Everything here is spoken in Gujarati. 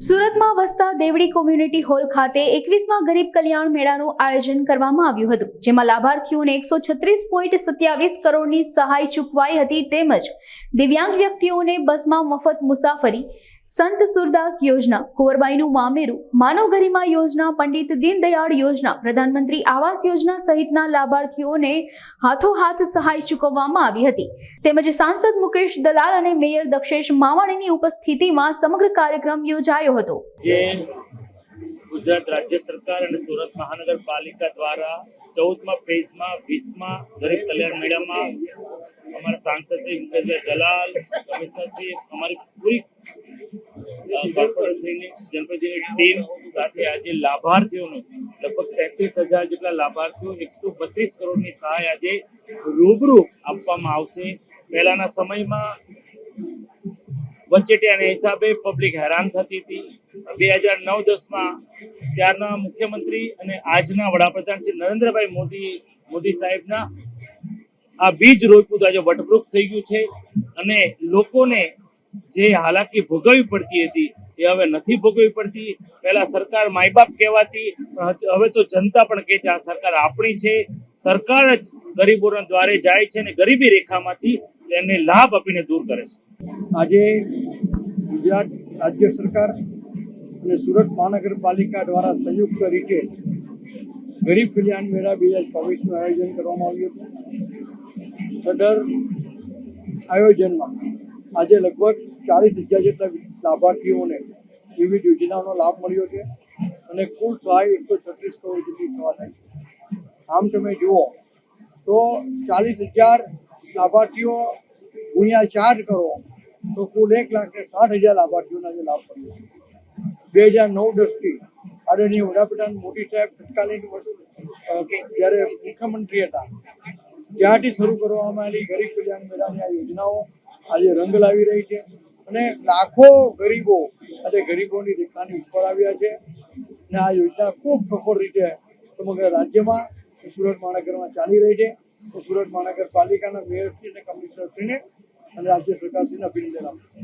સુરતમાં વસતા દેવડી કોમ્યુનિટી હોલ ખાતે 21મા ગરીબ કલ્યાણ મેળાનું આયોજન કરવામાં આવ્યું હતું, જેમાં લાભાર્થીઓને 136.27 કરોડની સહાય ચૂકવાઈ હતી તેમજ દિવ્યાંગ વ્યક્તિઓને બસમાં મફત મુસાફરી, સંત સુરદાસ યોજના, કુંવરબાઈનું મામેરું, માનવ ગરિમા યોજના, પંડિત દીનદયાળ યોજના, પ્રધાનમંત્રી આવાસ યોજના સહિતના લાભાર્થીઓને હાથોહાથ સહાય ચૂકવવામાં આવી હતી તેમજ સાંસદ મુકેશ દલાલ અને મેયર દક્ષેશ માવાણીની ઉપસ્થિતિમાં સમગ્ર કાર્યક્રમ યોજાયો હતો। જે ગુજરાત રાજ્ય સરકાર અને સુરત મહાનગરપાલિકા દ્વારા 14મા ફેઝમાં 20મા ગરીબ કલ્યાણ મેળામાં અમારા સાંસદ શ્રી મુકેશભાઈ દલાલ, કમિશનર શ્રી, અમારી પૂરી કોર્પોરેશનની જનપ્રતિનિધિ ટીમ સાથે આજે લાભાર્થીઓને લગભગ 33,000 જેટલા લાભાર્થીઓ 132 કરોડની સહાય આજે રૂબરૂ આપવામાં આવશે। પહેલાના સમયમાં વચેટિયાના હિસાબે પબ્લિક હેરાન થતી હતી। 2009-10માં ત્યારના મુખ્યમંત્રી અને આજના વડાપ્રધાન શ્રી નરેન્દ્રભાઈ મોદી સાહેબના આ બીજ રોપ્યું તો આજે વટવૃક્ષ થઈ ગયું છે અને લોકોને જે હાલાકી ભોગવવી પડતી હતી એ હવે નથી ભોગવવી પડતી। પહેલા સરકાર માય બાપ કહેવાતી, હવે તો જનતા પણ કહે છે આ સરકાર આપણી છે। સરકાર જ ગરીબોના દ્વારે જાય છે અને ગરીબી રેખામાંથી તેમને લાભ આપીને દૂર કરે છે। આજે ગુજરાત રાજ્ય સરકાર અને સુરત મહાનગરપાલિકા દ્વારા સંયુક્ત રીતે ગરીબ કલ્યાણ મેળા 2024નું આયોજન કરવામાં આવ્યું હતું। સદર આયોજનમાં આજે લગભગ 40,000 જેટલા લાભાર્થીઓને વિવિધ યોજનાઓનો લાભ મળ્યો છે અને કુલ સહાય 136 કરોડ જેટલી થવા થાય છે। આમ તમે જુઓ તો 40,000 લાભાર્થીઓ ગુણ્યા 4 કરો તો કુલ 1,60,000 લાભાર્થીઓને આજે લાભ મળ્યો છે। 2009-10થી આદરણીય વડાપ્રધાન મોદી સાહેબ તત્કાલીન જ્યારે મુખ્યમંત્રી હતા ત્યારથી શરૂ કરવામાં આવેલી ગરીબ કલ્યાણ મેળાની આ યોજનાઓ આજે રંગ લાવી રહી છે અને લાખો ગરીબો આજે ગરીબોની રેખાની ઉપર આવ્યા છે અને આ યોજના ખૂબ સફળ રીતે સમગ્ર રાજ્યમાં સુરત મહાનગરમાં ચાલી રહી છે। તો સુરત મહાનગરપાલિકાના મેયરશ્રી અને કમિશનરશ્રીને અને રાજ્ય સરકારશ્રીને અભિનંદન આપું છું।